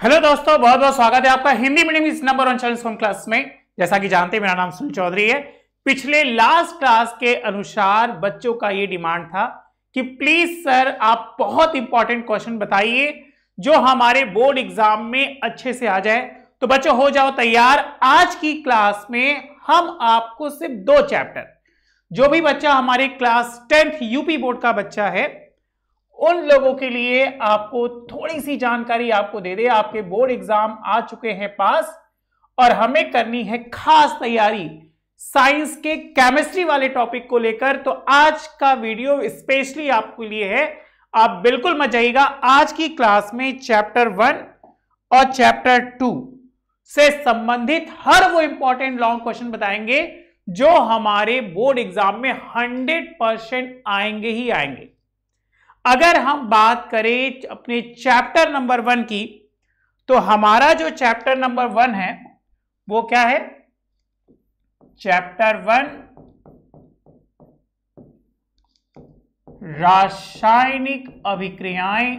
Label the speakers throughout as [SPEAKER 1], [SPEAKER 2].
[SPEAKER 1] Hello दोस्तों, बहुत बहुत स्वागत है आपका हिंदी मीडियम इस नंबर 1 चैलेंज होम क्लास में। जैसा कि जानते हैं, मेरा नाम सुनील चौधरी है। पिछले लास्ट क्लास के अनुसार बच्चों का ये डिमांड था कि प्लीज सर आप बहुत इंपॉर्टेंट क्वेश्चन बताइए जो हमारे बोर्ड एग्जाम में अच्छे से आ जाए। तो बच्चों हो जाओ तैयार। आज की क्लास में हम आपको सिर्फ 2 चैप्टर, जो भी बच्चा हमारे क्लास 10th यूपी बोर्ड का बच्चा है उन लोगों के लिए आपको थोड़ी सी जानकारी आपको दे दे। आपके बोर्ड एग्जाम आ चुके हैं पास और हमें करनी है खास तैयारी साइंस के केमिस्ट्री वाले टॉपिक को लेकर। तो आज का वीडियो स्पेशली आपके लिए है, आप बिल्कुल मत जाइएगा। आज की क्लास में चैप्टर 1 और चैप्टर 2 से संबंधित हर वो इंपॉर्टेंट लॉन्ग क्वेश्चन बताएंगे जो हमारे बोर्ड एग्जाम में 100% आएंगे ही आएंगे। अगर हम बात करें अपने चैप्टर नंबर 1 की, तो हमारा जो चैप्टर नंबर 1 है वो क्या है? चैप्टर 1 रासायनिक अभिक्रियाएं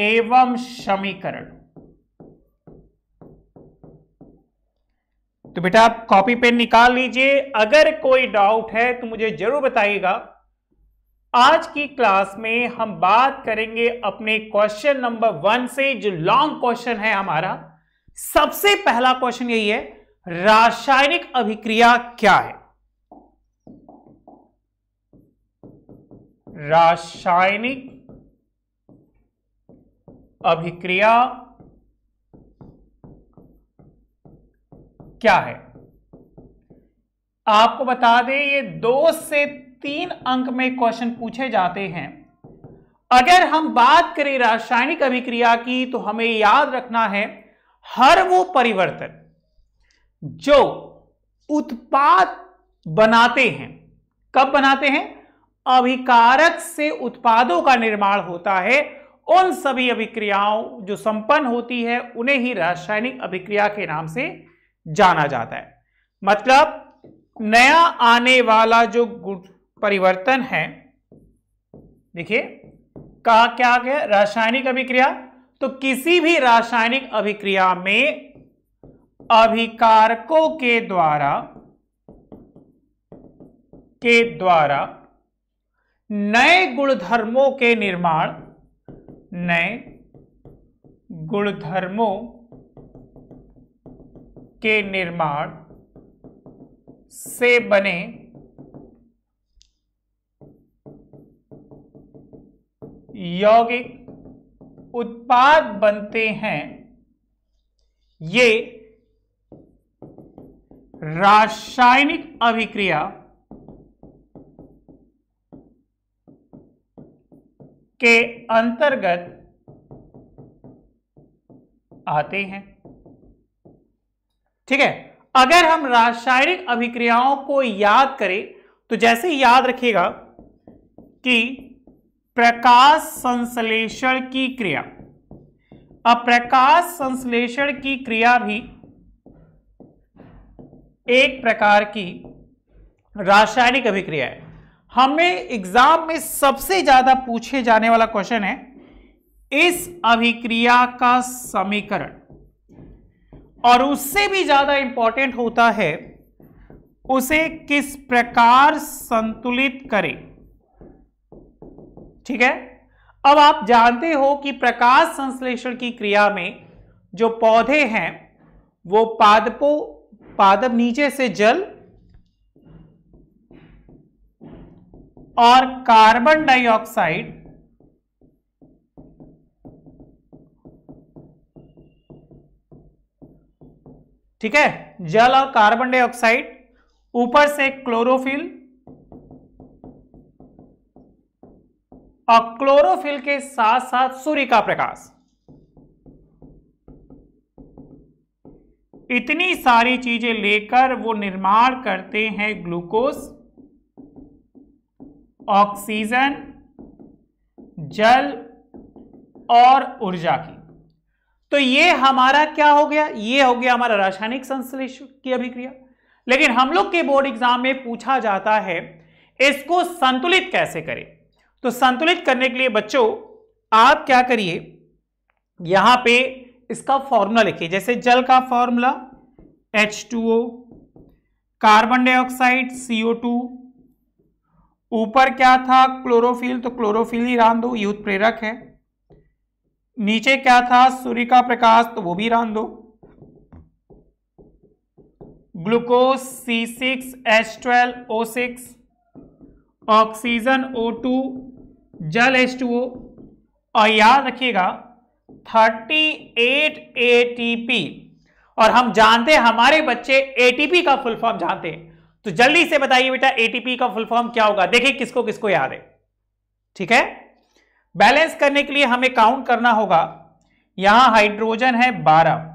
[SPEAKER 1] एवं समीकरण। तो बेटा आप कॉपी पेन निकाल लीजिए। अगर कोई डाउट है तो मुझे जरूर बताइएगा। आज की क्लास में हम बात करेंगे अपने क्वेश्चन नंबर 1 से, जो लॉन्ग क्वेश्चन है हमारा। सबसे पहला क्वेश्चन यही है, रासायनिक अभिक्रिया क्या है? रासायनिक अभिक्रिया क्या है? आपको बता दें, ये 2 से 3 अंक में क्वेश्चन पूछे जाते हैं। अगर हम बात करें रासायनिक अभिक्रिया की, तो हमें याद रखना है हर वो परिवर्तन जो उत्पाद बनाते हैं। कब बनाते हैं? अभिकारक से उत्पादों का निर्माण होता है। उन सभी अभिक्रियाओं जो संपन्न होती है उन्हें ही रासायनिक अभिक्रिया के नाम से जाना जाता है। मतलब नया आने वाला जो परिवर्तन है, देखिए कहा क्या गया, रासायनिक अभिक्रिया। तो किसी भी रासायनिक अभिक्रिया में अभिकारकों के द्वारा नए गुणधर्मों के निर्माण से बने यौगिक उत्पाद बनते हैं। ये रासायनिक अभिक्रिया के अंतर्गत आते हैं। ठीक है। अगर हम रासायनिक अभिक्रियाओं को याद करें तो जैसे याद रखिएगा कि प्रकाश संश्लेषण की क्रिया, अब प्रकाश संश्लेषण की क्रिया भी एक प्रकार की रासायनिक अभिक्रिया है। हमें एग्जाम में सबसे ज्यादा पूछे जाने वाला क्वेश्चन है इस अभिक्रिया का समीकरण, और उससे भी ज्यादा इंपॉर्टेंट होता है उसे किस प्रकार संतुलित करें। ठीक है। अब आप जानते हो कि प्रकाश संश्लेषण की क्रिया में जो पौधे हैं वो पादप नीचे से जल और कार्बन डाइऑक्साइड ठीक है, जल और कार्बन डाइऑक्साइड, ऊपर से क्लोरोफिल, और क्लोरोफिल के साथ साथ सूर्य का प्रकाश, इतनी सारी चीजें लेकर वो निर्माण करते हैं ग्लूकोज, ऑक्सीजन, जल और ऊर्जा की। तो ये हमारा क्या हो गया? ये हो गया हमारा रासायनिक संश्लेषण की अभिक्रिया। लेकिन हम लोग के बोर्ड एग्जाम में पूछा जाता है इसको संतुलित कैसे करें। तो संतुलित करने के लिए बच्चों आप क्या करिए, यहां पे इसका फॉर्मूला लिखिए। जैसे जल का formula H2O, carbon dioxide CO2, ऊपर क्या था क्लोरोफिल, तो क्लोरोफिल ही रान दो, ये उत्प्रेरक है। नीचे क्या था सूर्य का प्रकाश, तो वो भी रान दो। ग्लूकोज C6H12O6, ऑक्सीजन O2, जल H2O, और याद रखिएगा 38 ATP। और हम जानते हैं हमारे बच्चे ATP का फुल फॉर्म जानते हैं, तो जल्दी से बताइए बेटा ATP का फुल फॉर्म क्या होगा। देखिए किसको किसको याद है। ठीक है, बैलेंस करने के लिए हमें काउंट करना होगा। यहां हाइड्रोजन है 12,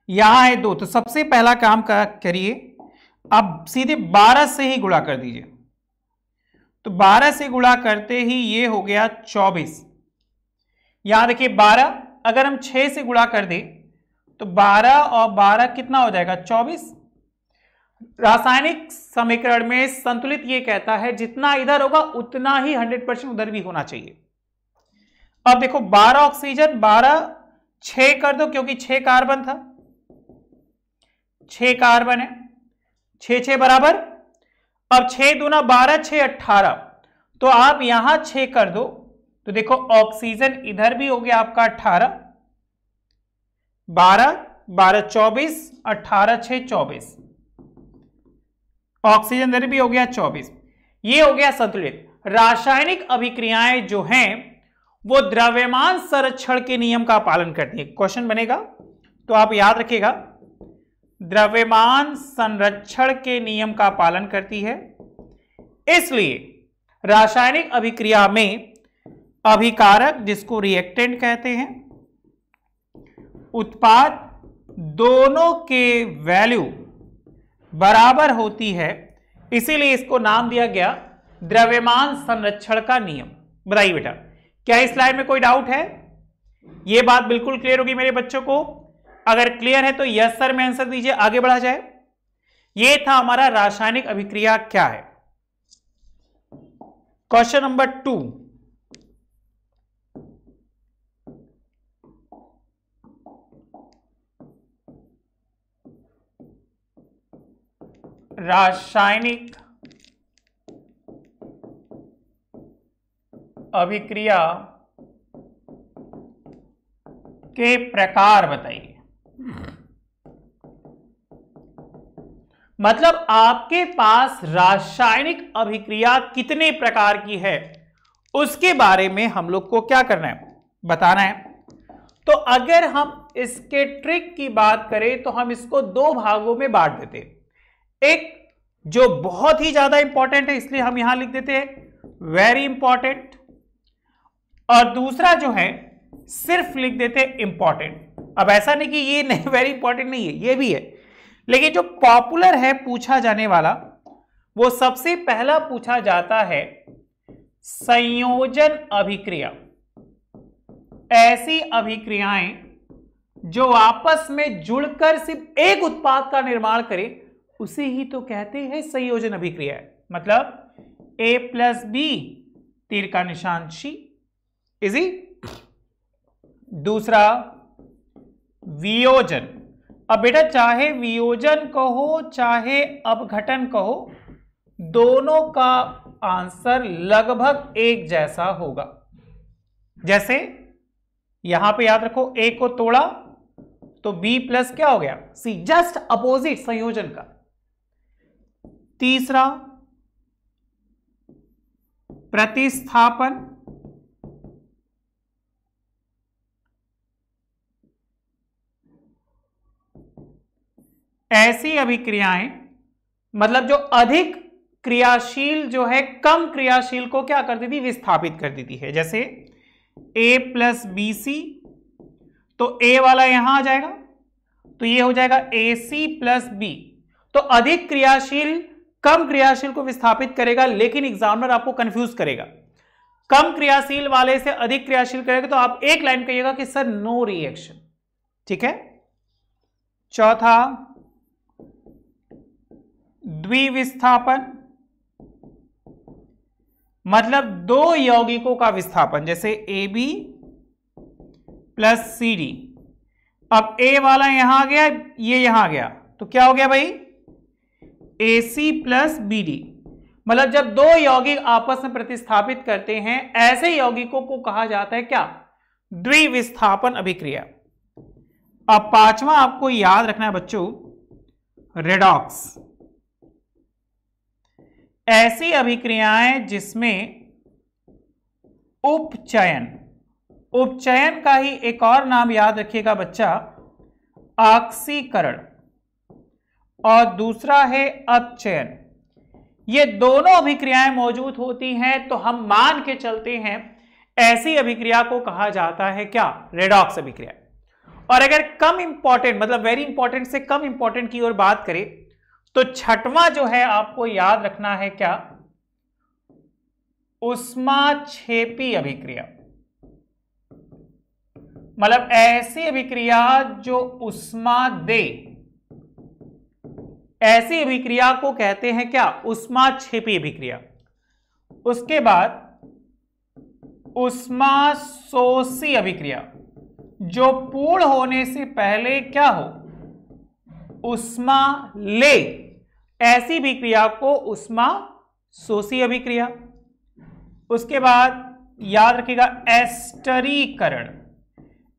[SPEAKER 1] यहां है 2, तो सबसे पहला काम करिए, अब सीधे 12 से ही गुणा कर दीजिए। तो 12 से गुणा करते ही ये हो गया 24। यहां देखिए 12, अगर हम 6 से गुणा कर दें तो 12 और 12 कितना हो जाएगा 24। रासायनिक समीकरण में संतुलित ये कहता है जितना इधर होगा उतना ही 100% उधर भी होना चाहिए। अब देखो 12 ऑक्सीजन, 12 6 कर दो क्योंकि 6 कार्बन था, 6 कार्बन है, 6 6 बराबर। अब 6 दूना 12, 6 18, तो आप यहां 6 कर दो तो देखो ऑक्सीजन इधर भी हो गया आपका 18, 12 12 24, 18 6 24, ऑक्सीजन इधर भी हो गया 24। ये हो गया संतुलित। रासायनिक अभिक्रियाएं जो हैं वो द्रव्यमान संरक्षण के नियम का पालन करती है। क्वेश्चन बनेगा तो आप याद रखिएगा, द्रव्यमान संरक्षण के नियम का पालन करती है, इसलिए रासायनिक अभिक्रिया में अभिकारक जिसको रिएक्टेंट कहते हैं, उत्पाद दोनों के वैल्यू बराबर होती है, इसीलिए इसको नाम दिया गया द्रव्यमान संरक्षण का नियम। बताइए बेटा क्या इस स्लाइड में कोई डाउट है? यह बात बिल्कुल क्लियर होगी मेरे बच्चों को। अगर क्लियर है तो यस सर में आंसर दीजिए, आगे बढ़ा जाए। यह था हमारा रासायनिक अभिक्रिया क्या है। क्वेश्चन नंबर 2, रासायनिक अभिक्रिया के प्रकार बताइए। मतलब आपके पास रासायनिक अभिक्रिया कितने प्रकार की है उसके बारे में हम लोग को क्या करना है, बताना है। तो अगर हम इसके ट्रिक की बात करें तो हम इसको 2 भागों में बांट देते हैं। एक जो बहुत ही ज्यादा इंपॉर्टेंट है इसलिए हम यहां लिख देते हैं वेरी इंपॉर्टेंट, और दूसरा जो है सिर्फ लिख देते हैं इंपॉर्टेंट। अब ऐसा नहीं कि ये नहीं वेरी इंपॉर्टेंट नहीं है, ये भी है, लेकिन जो पॉपुलर है पूछा जाने वाला वो सबसे पहला पूछा जाता है संयोजन अभिक्रिया। ऐसी अभिक्रियाएं जो आपस में जुड़कर सिर्फ एक उत्पाद का निर्माण करें उसे ही तो कहते हैं संयोजन अभिक्रिया। मतलब A+B तीर का निशान C, इजी। दूसरा वियोजन। अब बेटा चाहे वियोजन कहो चाहे अपघटन कहो, दोनों का आंसर लगभग एक जैसा होगा। जैसे यहां पे याद रखो A को तोड़ा तो B प्लस क्या हो गया C, जस्ट अपोजिट संयोजन का। तीसरा प्रतिस्थापन। ऐसी अभिक्रियाएं मतलब जो अधिक क्रियाशील जो है कम क्रियाशील को क्या कर देती, विस्थापित कर देती है। जैसे A+BC, तो A वाला यहां आ जाएगा तो ये हो जाएगा AC+B। तो अधिक क्रियाशील कम क्रियाशील को विस्थापित करेगा, लेकिन एग्जामिनर आपको कंफ्यूज करेगा। कम क्रियाशील वाले से अधिक क्रियाशील करेगा तो आप एक लाइन कहिएगा कि सर नो रिएक्शन। ठीक है। चौथा द्विविस्थापन मतलब दो यौगिकों का विस्थापन, जैसे AB प्लस CD। अब A वाला यहां आ गया, ये यहां आ गया, तो क्या हो गया भाई, AC प्लस BD। मतलब जब दो यौगिक आपस में प्रतिस्थापित करते हैं, ऐसे यौगिकों को कहा जाता है क्या, द्विविस्थापन अभिक्रिया। अब पांचवा आपको याद रखना है बच्चों, रेडॉक्स। ऐसी अभिक्रियाएं जिसमें उपचयन, उपचयन का ही एक और नाम याद रखिएगा बच्चा, ऑक्सीकरण, और दूसरा है अपचयन। ये दोनों अभिक्रियाएं मौजूद होती हैं तो हम मान के चलते हैं ऐसी अभिक्रिया को कहा जाता है क्या, रेडॉक्स अभिक्रिया। और अगर कम इंपॉर्टेंट मतलब वेरी इंपॉर्टेंट से कम इंपॉर्टेंट की ओर बात करें तो छठवां जो है आपको याद रखना है क्या, उष्माक्षेपी अभिक्रिया। मतलब ऐसी अभिक्रिया जो उष्मा दे, ऐसी अभिक्रिया को कहते हैं क्या, उष्माक्षेपी अभिक्रिया। उसके बाद उष्माशोषी अभिक्रिया, जो पूर्ण होने से पहले क्या हो, उष्मा ले, ऐसी अभिक्रिया को उष्माशोषी अभिक्रिया। उसके बाद याद रखिएगा एस्टरीकरण।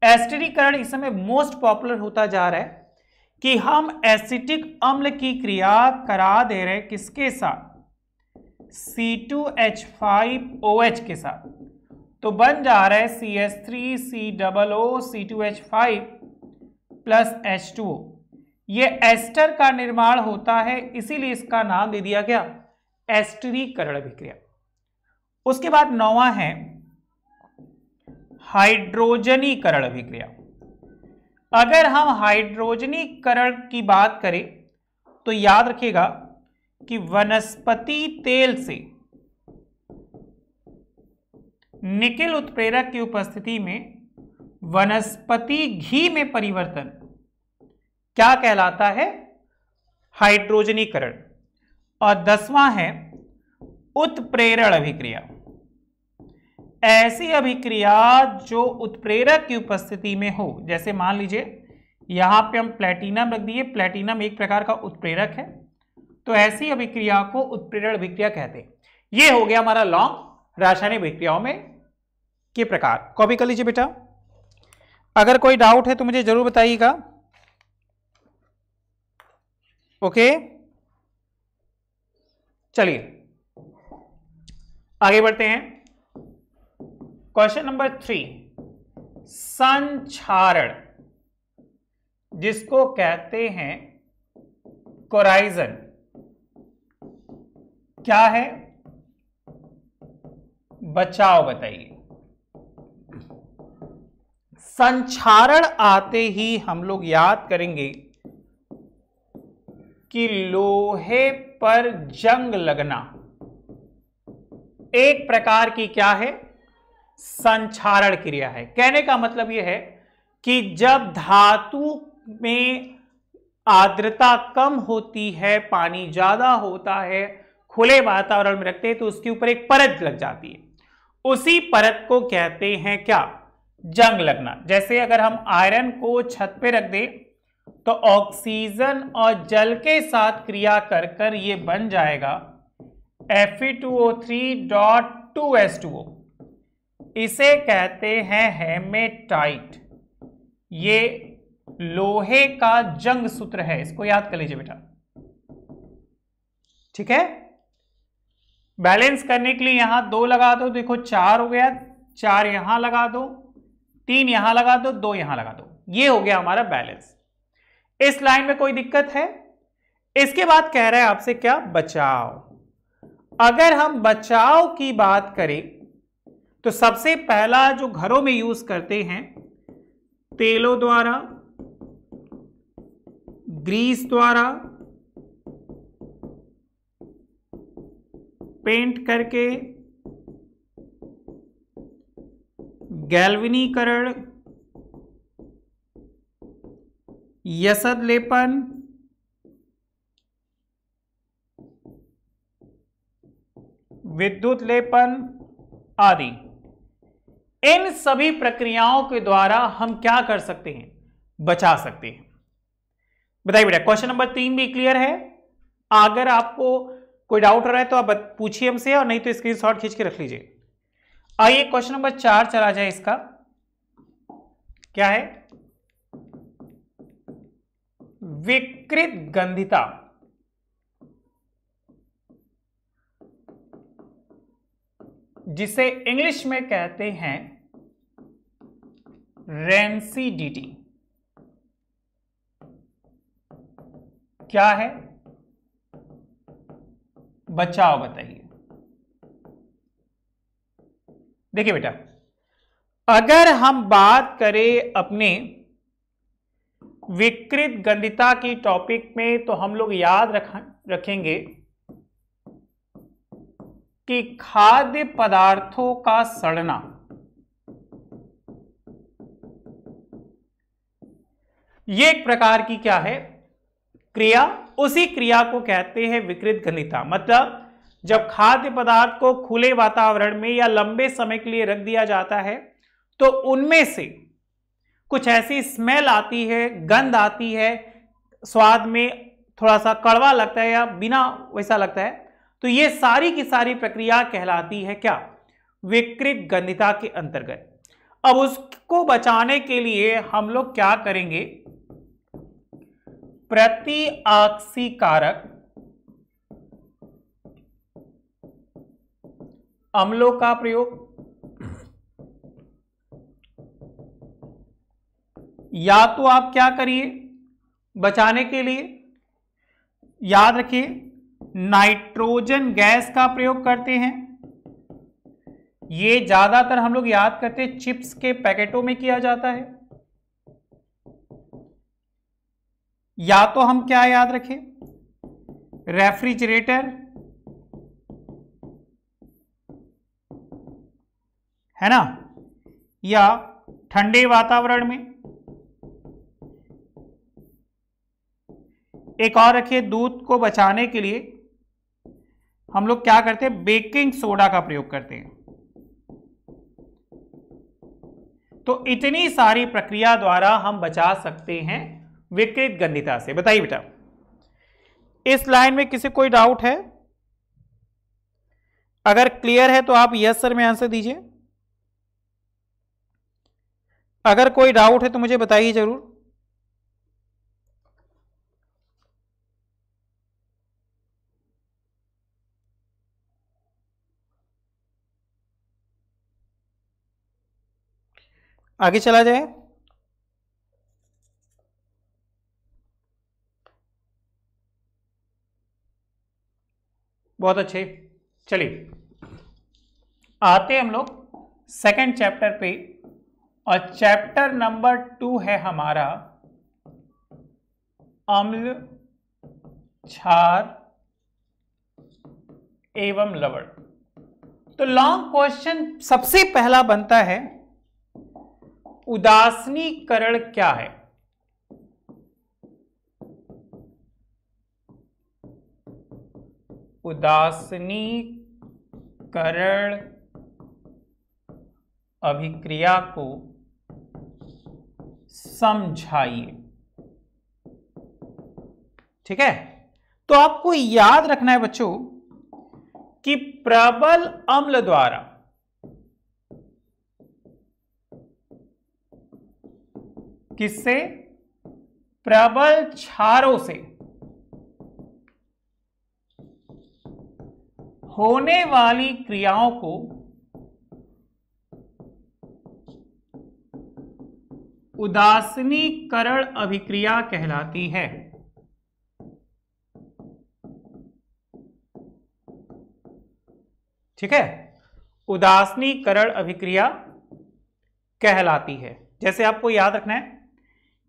[SPEAKER 1] एस्टरीकरण इस समय मोस्ट पॉपुलर होता जा रहा है कि हम एसिटिक अम्ल की क्रिया करा दे रहे हैं किसके साथ, C2H5OH के साथ, तो बन जा रहा है CH3COO C2H5 प्लस H2O। ये एस्टर का निर्माण होता है, इसीलिए इसका नाम दे दिया गया एस्टरीकरण अभिक्रिया। उसके बाद नौवां है हाइड्रोजनीकरण अभिक्रिया। अगर हम हाइड्रोजनीकरण की बात करें तो याद रखिएगा कि वनस्पति तेल से निकेल उत्प्रेरक की उपस्थिति में वनस्पति घी में परिवर्तन क्या कहलाता है, हाइड्रोजनीकरण। और 10वां है उत्प्रेरण अभिक्रिया। ऐसी अभिक्रिया जो उत्प्रेरक की उपस्थिति में हो, जैसे मान लीजिए यहां पे हम प्लेटिनम रख दिए, प्लेटिनम एक प्रकार का उत्प्रेरक है, तो ऐसी अभिक्रिया को उत्प्रेरण अभिक्रिया कहते हैं। यह हो गया हमारा लॉन्ग रासायनिक अभिक्रियाओं में के प्रकार। कॉपी कर लीजिए बेटा, अगर कोई डाउट है तो मुझे जरूर बताइएगा। ओके, चलिए आगे बढ़ते हैं। क्वेश्चन नंबर 3, संक्षारण, जिसको कहते हैं कोराइजन, क्या है, बचाओ बताइए। संक्षारण आते ही हम लोग याद करेंगे कि लोहे पर जंग लगना एक प्रकार की क्या है, संक्षारण क्रिया है। कहने का मतलब यह है कि जब धातु में आर्द्रता कम होती है, पानी ज्यादा होता है, खुले वातावरण में रखते हैं तो उसके ऊपर एक परत लग जाती है, उसी परत को कहते हैं क्या, जंग लगना। जैसे अगर हम आयरन को छत पे रख दें तो ऑक्सीजन और जल के साथ क्रिया कर कर ये बन जाएगा Fe2O3.2H2O, इसे कहते हैं हेमेटाइट। ये लोहे का जंग सूत्र है, इसको याद कर लीजिए बेटा, ठीक है। बैलेंस करने के लिए यहां 2 लगा दो, देखो 4 हो गया, 4 यहां लगा दो, 3 यहां लगा दो, 2 यहां लगा दो, ये हो गया हमारा बैलेंस। इस लाइन में कोई दिक्कत है? इसके बाद कह रहा है आपसे क्या, बचाव। अगर हम बचाव की बात करें तो सबसे पहला जो घरों में यूज करते हैं, तेलों द्वारा, ग्रीस द्वारा, पेंट करके, गैल्वेनीकरण, यसद लेपन, विद्युत लेपन आदि, इन सभी प्रक्रियाओं के द्वारा हम क्या कर सकते हैं, बचा सकते हैं। बताइए बेटा, क्वेश्चन नंबर 3 भी क्लियर है? अगर आपको कोई डाउट हो रहा है तो आप पूछिए हमसे, और नहीं तो स्क्रीनशॉट खींच के रख लीजिए। आइए क्वेश्चन नंबर 4 चला जाए। इसका क्या है? विकृत गंधिता, जिसे इंग्लिश में कहते हैं रेंसिडिटी, क्या है? बचाओ, बताइए। देखिए बेटा, अगर हम बात करें अपने विकृत गंधिता की टॉपिक में, तो हम लोग याद रखेंगे कि खाद्य पदार्थों का सड़ना, ये एक प्रकार की क्या है, क्रिया। उसी क्रिया को कहते हैं विकृत गंधिता। मतलब जब खाद्य पदार्थ को खुले वातावरण में या लंबे समय के लिए रख दिया जाता है, तो उनमें से कुछ ऐसी स्मेल आती है, गंध आती है, स्वाद में थोड़ा सा कड़वा लगता है या बिना वैसा लगता है, तो ये सारी की सारी प्रक्रिया कहलाती है क्या, विकृत गंधिता के अंतर्गत। अब उसको बचाने के लिए हम लोग क्या करेंगे, प्रतिऑक्सीकारक अम्लों का प्रयोग, या तो आप क्या करिए बचाने के लिए, याद रखिए नाइट्रोजन गैस का प्रयोग करते हैं। ये ज्यादातर हम लोग याद करते हैं चिप्स के पैकेटों में किया जाता है। या तो हम क्या याद रखें, रेफ्रिजरेटर, है ना, या ठंडे वातावरण में। एक और रखिए, दूध को बचाने के लिए हम लोग क्या करते हैं, बेकिंग सोडा का प्रयोग करते हैं। तो इतनी सारी प्रक्रिया द्वारा हम बचा सकते हैं विकृत गंधिता से। बताइए बेटा, इस लाइन में किसी कोई डाउट है? अगर क्लियर है तो आप यस सर में आंसर दीजिए। अगर कोई डाउट है तो मुझे बताइए जरूर। आगे चला जाए। बहुत अच्छे, चलिए आते हम लोग सेकंड चैप्टर पे, और चैप्टर नंबर 2 है हमारा अम्ल, क्षार एवं लवण। तो लॉन्ग क्वेश्चन सबसे पहला बनता है, उदासीनीकरण क्या है? उदासीनीकरण अभिक्रिया को समझाइए। ठीक है, तो आपको याद रखना है बच्चों कि प्रबल अम्ल द्वारा किससे, प्रबल क्षारों से होने वाली क्रियाओं को उदासीनीकरण अभिक्रिया कहलाती है। ठीक है, उदासीनीकरण अभिक्रिया कहलाती है। जैसे आपको याद रखना है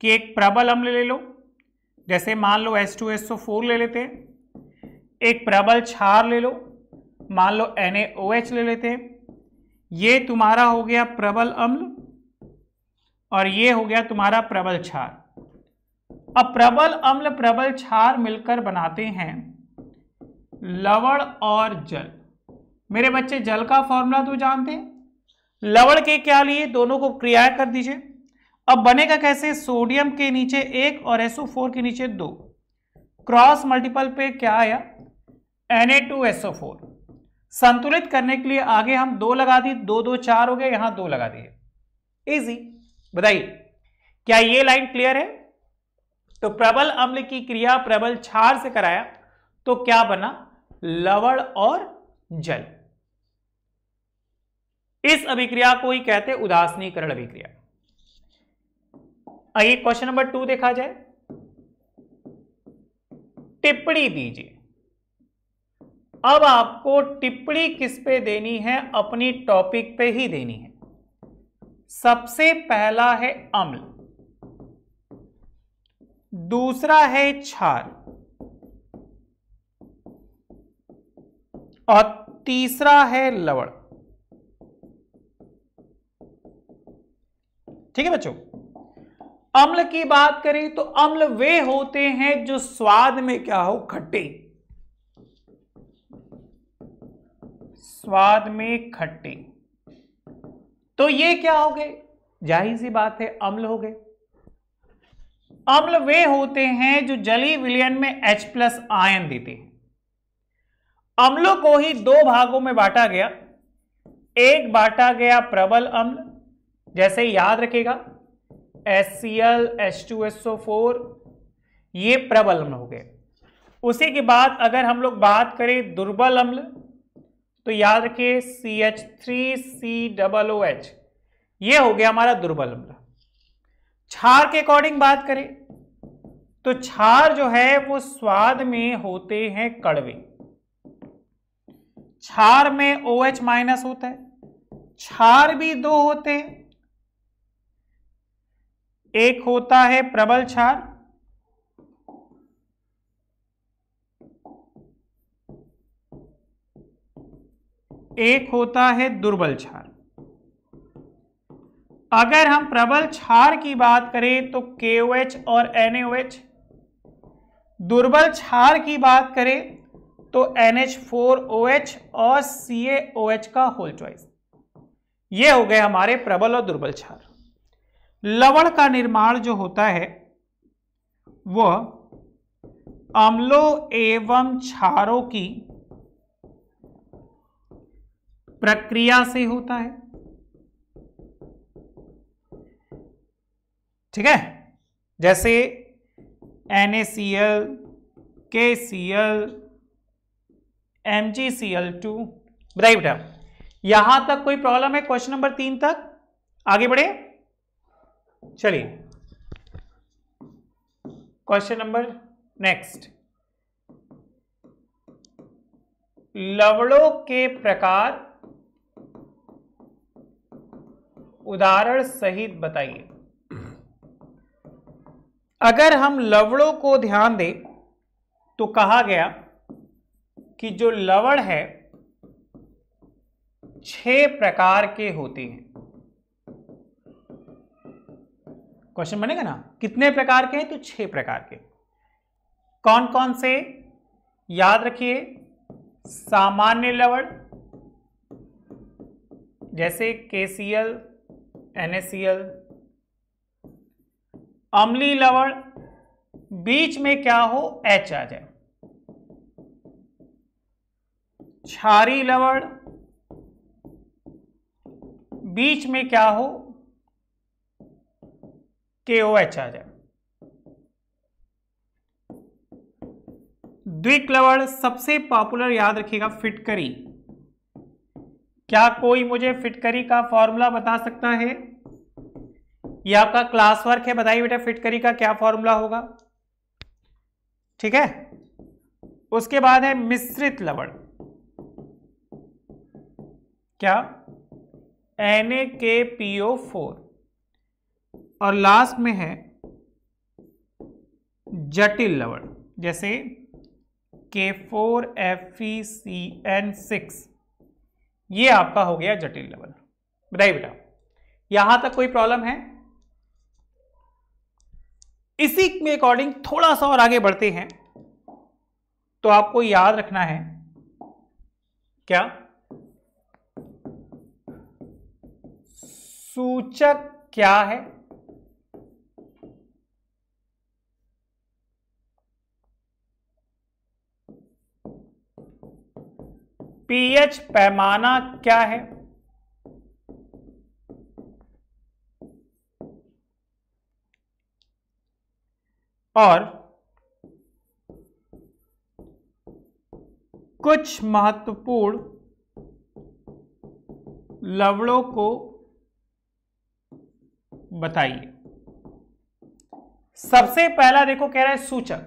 [SPEAKER 1] कि एक प्रबल अम्ल ले लो, जैसे मान लो H2SO4 ले लेते हैं, एक प्रबल क्षार ले लो, मान लो NaOH ले लेते हैं। ये तुम्हारा हो गया प्रबल अम्ल और ये हो गया तुम्हारा प्रबल क्षार। अब प्रबल अम्ल प्रबल क्षार मिलकर बनाते हैं लवण और जल। मेरे बच्चे जल का फॉर्मूला तो जानते हैं, लवण के क्या लिए, दोनों को क्रियाएं कर दीजिए। अब बनेगा कैसे, सोडियम के नीचे 1 और SO4 के नीचे 2, क्रॉस मल्टीपल पे क्या आया, Na2SO4। संतुलित करने के लिए आगे हम 2 लगा दी, 2 2 4 हो गए, यहां 2 लगा दिए, इजी। बताइए क्या ये लाइन क्लियर है? तो प्रबल अम्ल की क्रिया प्रबल क्षार से कराया तो क्या बना, लवण और जल। इस अभिक्रिया को ही कहते उदासीनीकरण अभिक्रिया। आइए क्वेश्चन नंबर 2 देखा जाए। टिप्पणी दीजिए। अब आपको टिप्पणी किस पे देनी है, अपनी टॉपिक पे ही देनी है। सबसे पहला है अम्ल, दूसरा है क्षार और तीसरा है लवण। ठीक है बच्चों, अम्ल की बात करें तो अम्ल वे होते हैं जो स्वाद में क्या हो, खट्टे, स्वाद में खट्टे। तो ये क्या हो गए, जाहिर सी बात है अम्ल हो गए। अम्ल वे होते हैं जो जलीय विलयन में H+ आयन देते हैं। अम्लों को ही 2 भागों में बांटा गया। एक बांटा गया प्रबल अम्ल, जैसे याद रखेगा HCl H2SO4, ये प्रबल अम्ल हो गए। उसी के बाद अगर हम लोग बात करें दुर्बल अम्ल तो याद रखिए CH3COOH, ये हो गया हमारा दुर्बल अम्ल। क्षार के अकॉर्डिंग बात करें तो क्षार जो है वो स्वाद में होते हैं कड़वे। क्षार में OH- होता है, क्षार भी 2 होते हैं, एक होता है प्रबल क्षार, एक होता है दुर्बल क्षार। अगर हम प्रबल क्षार की बात करें तो KOH और NaOH, दुर्बल क्षार की बात करें तो NH4OH और CaOH का होल चॉइस। ये हो गए हमारे प्रबल और दुर्बल क्षार। लवण का निर्माण जो होता है वह अम्लों एवं क्षारों की प्रक्रिया से होता है। ठीक है, जैसे NaCl, KCl, MgCl2। बताइए बेटा, यहां तक कोई प्रॉब्लम है? क्वेश्चन नंबर 3 तक आगे बढ़े, चलिए क्वेश्चन नंबर नेक्स्ट। लवणों के प्रकार उदाहरण सहित बताइए। अगर हम लवणों को ध्यान दें तो कहा गया कि जो लवण है 6 प्रकार के होते हैं। क्वेश्चन बनेगा ना, कितने प्रकार के हैं? तो 6 प्रकार के। कौन कौन से? याद रखिए, सामान्य लवण जैसे KCl, NaCl। अम्लीय लवण, बीच में क्या हो, H आ जाए। क्षारीय लवण, बीच में क्या हो, KOH आ जाए। द्विक लवण, सबसे पॉपुलर याद रखिएगा फिटकरी। क्या कोई मुझे फिटकरी का फॉर्मूला बता सकता है? ये आपका क्लास वर्क है, बताइए बेटा फिटकरी का क्या फॉर्मूला होगा। ठीक है, उसके बाद है मिश्रित लवण, क्या, NaKPO4। और लास्ट में है जटिल लवण, जैसे K4FeCN6, ये आपका हो गया जटिल लवण। बताइए बेटा, यहां तक कोई प्रॉब्लम है? इसी में अकॉर्डिंग थोड़ा सा और आगे बढ़ते हैं तो आपको याद रखना है क्या, सूचक क्या है? पीएच पैमाना क्या है? और कुछ महत्वपूर्ण लवणों को बताइए। सबसे पहला देखो कह रहा है सूचक।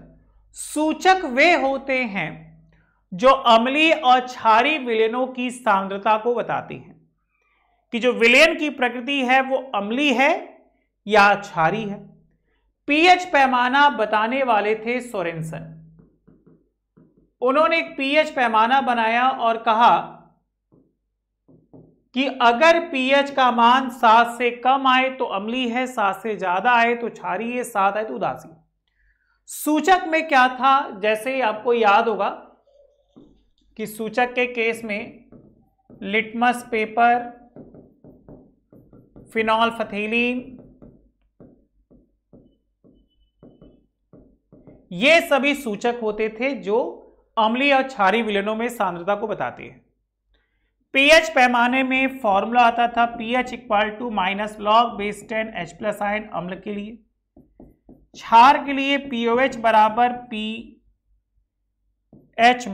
[SPEAKER 1] सूचक वे होते हैं जो अम्लीय और क्षारीय विलयनों की सांद्रता को बताते हैं कि जो विलयन की प्रकृति है वो अम्लीय है या क्षारीय है। पीएच पैमाना बताने वाले थे सोरेनसन। उन्होंने एक पीएच पैमाना बनाया और कहा कि अगर पीएच का मान 7 से कम आए तो अम्लीय है, 7 से ज्यादा आए तो क्षारीय है, 7 आए तो उदासीन। सूचक में क्या था, जैसे आपको याद होगा कि सूचक के केस में लिटमस पेपर, फिनोल्फथेलीन, ये सभी सूचक होते थे जो अम्लीय और क्षारीय विलयनों में सांद्रता को बताते हैं। पीएच पैमाने में फॉर्मूला आता था pH equal to minus log base 10 H+ ion अम्ल के लिए। क्षार के लिए POH बराबर pH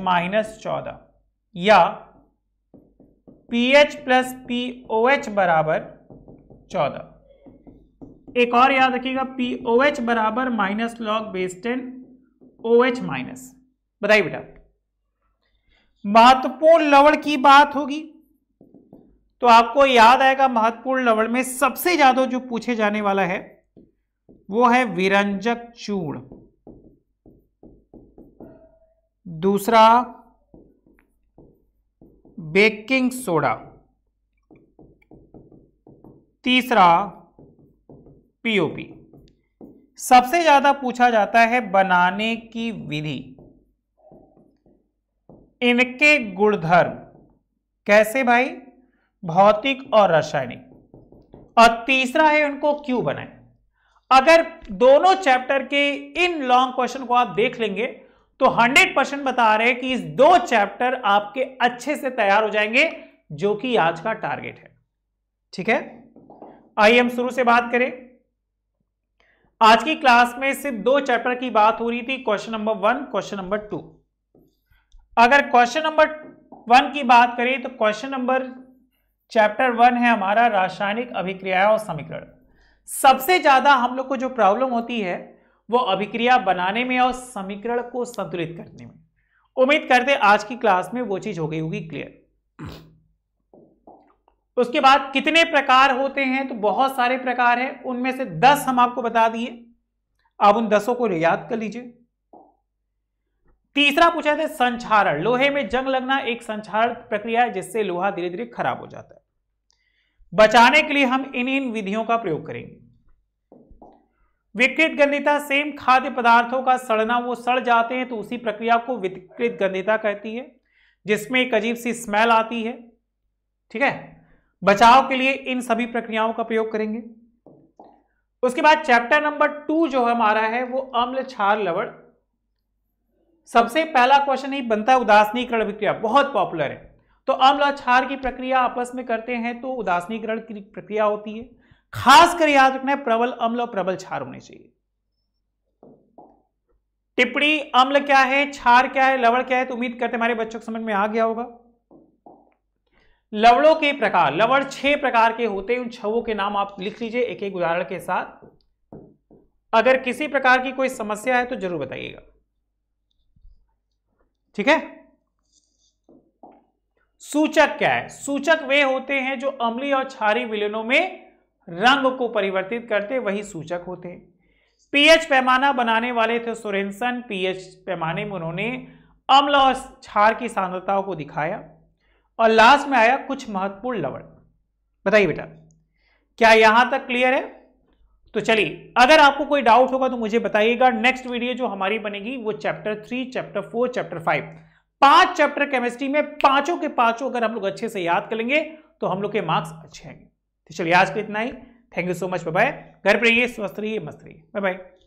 [SPEAKER 1] माइनस 14 या pH प्लस POH बराबर 14। एक और याद रखिएगा, POH बराबर minus log base 10 OH minus. बताइए बेटा, महत्वपूर्ण लवण की बात होगी तो आपको याद आएगा महत्वपूर्ण लवण में सबसे ज्यादा जो पूछे जाने वाला है वो है विरंजक चूर्ण, दूसरा बेकिंग सोडा, तीसरा पीओपी। सबसे ज्यादा पूछा जाता है बनाने की विधि, इनके गुणधर्म कैसे भाई, भौतिक और रासायनिक, और तीसरा है उनको क्यों बनाएं। अगर दोनों चैप्टर के इन लॉन्ग क्वेश्चन को आप देख लेंगे तो 100% बता रहे हैं कि इस 2 चैप्टर आपके अच्छे से तैयार हो जाएंगे, जो कि आज का टारगेट है। ठीक है, आइए हम शुरू से बात करें। आज की क्लास में सिर्फ 2 चैप्टर की बात हो रही थी, क्वेश्चन नंबर 1, क्वेश्चन नंबर 2। अगर क्वेश्चन नंबर 1 की बात करें तो क्वेश्चन नंबर चैप्टर 1 है हमारा रासायनिक अभिक्रिया और समीकरण। सबसे ज्यादा हम लोग को जो प्रॉब्लम होती है वो अभिक्रिया बनाने में और समीकरण को संतुलित करने में। उम्मीद करते आज की क्लास में वो चीज हो गई होगी क्लियर। उसके बाद कितने प्रकार होते हैं, तो बहुत सारे प्रकार हैं, उनमें से 10 हम आपको बता दिए। आप उन 10 को याद कर लीजिए। तीसरा पूछा था संक्षारण। लोहे में जंग लगना एक संक्षारण प्रक्रिया है जिससे लोहा धीरे धीरे खराब हो जाता है। बचाने के लिए हम इन विधियों का प्रयोग करेंगे। विकृत गंधिता, सेम खाद्य पदार्थों का सड़ना, वो सड़ जाते हैं तो उसी प्रक्रिया को विकृत गंधिता कहती है, जिसमें एक अजीब सी स्मेल आती है। ठीक है, बचाव के लिए इन सभी प्रक्रियाओं का प्रयोग करेंगे। उसके बाद चैप्टर नंबर 2 जो हमारा है वो अम्ल क्षार लवण। सबसे पहला क्वेश्चन ही बनता है उदासीनीकरण अभिक्रिया, बहुत पॉपुलर है। तो अम्ल और क्षार की प्रक्रिया आपस में करते हैं तो उदासीनीकरण की प्रक्रिया होती है। खासकर याद रखना है प्रबल अम्ल और प्रबल क्षार होने चाहिए। टिप्पणी, अम्ल क्या है, क्षार क्या है, लवण क्या है, तो उम्मीद करते हमारे बच्चों को समझ में आ गया होगा। लवणों के प्रकार, लवण 6 प्रकार के होते हैं। उन 6 के नाम आप लिख लीजिए एक एक उदाहरण के साथ। अगर किसी प्रकार की कोई समस्या है तो जरूर बताइएगा। ठीक है, सूचक क्या है? सूचक वे होते हैं जो अम्लीय और क्षारीय विलयनों में रंग को परिवर्तित करते, वही सूचक होते हैं। पीएच पैमाना बनाने वाले थे सोरेनसन। पीएच पैमाने में उन्होंने अम्ल और क्षार की सांद्रताओं को दिखाया और लास्ट में आया कुछ महत्वपूर्ण लवण। बताइए बेटा, क्या यहां तक क्लियर है? तो चलिए, अगर आपको कोई डाउट होगा तो मुझे बताइएगा। नेक्स्ट वीडियो जो हमारी बनेगी वो chapter 3, chapter 4, chapter 5, 5 chapter chemistry में, पांचों के पांचों अगर हम लोग अच्छे से याद कर लेंगे तो हम लोग के मार्क्स अच्छे आएंगे। तो चलिए आज के इतना ही। Thank you so much, bye bye. घर पर रहिए, स्वस्थ रहिए, मस्त रहिए, बाय बाय।